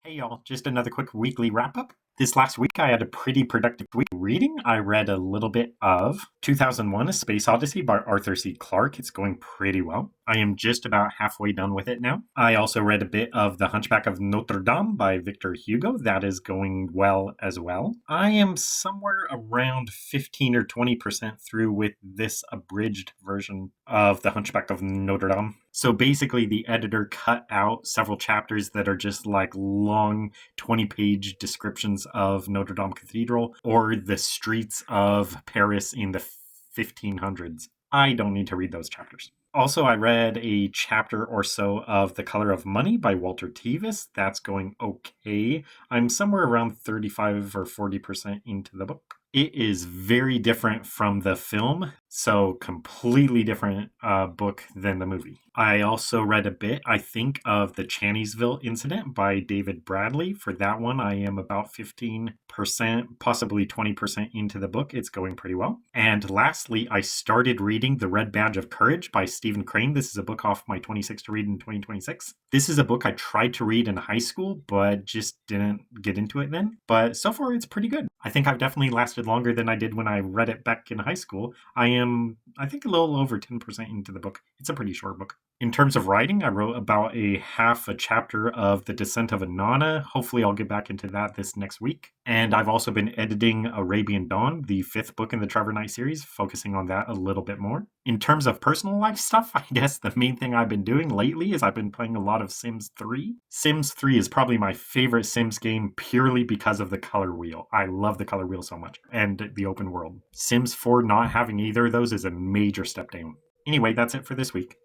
Hey y'all, just another quick weekly wrap up. This last week I had a pretty productive week reading. I read a little bit of 2001 A Space Odyssey by Arthur C. Clarke. It's going pretty well. I am just about halfway done with it now. I also read a bit of The Hunchback of Notre Dame by Victor Hugo. That is going well as well. I am somewhere around 15 or 20% through with this abridged version of The Hunchback of Notre Dame. So basically, the editor cut out several chapters that are just like long 20-page descriptions of Notre Dame Cathedral or the streets of Paris in the 1500s. I don't need to read those chapters. Also, I read a chapter or so of The Color of Money by Walter Tevis. That's going okay. I'm somewhere around 35 or 40% into the book. It is very different from the film, so completely different book than the movie. I also read a bit, I think, of the Channingsville incident by David Bradley. For that one, I am about 15%, possibly 20% into the book. It's going pretty well. And lastly, I started reading The Red Badge of Courage by Stephen Crane. This is a book off my 26 to read in 2026. This is a book I tried to read in high school, but just didn't get into it then. But so far, it's pretty good. I think I've definitely lasted longer than I did when I read it back in high school. I think, a little over 10% into the book. It's a pretty short book. In terms of writing, I wrote about a half a chapter of The Descent of Inanna. Hopefully, I'll get back into that this next week. And I've also been editing Arabian Dawn, the fifth book in the Trevor Knight series, focusing on that a little bit more. In terms of personal life stuff, I guess the main thing I've been doing lately is I've been playing a lot of Sims 3. Sims 3 is probably my favorite Sims game purely because of the color wheel. I love the color wheel so much, and the open world. Sims 4 not having either of those is a major step down. Anyway, that's it for this week.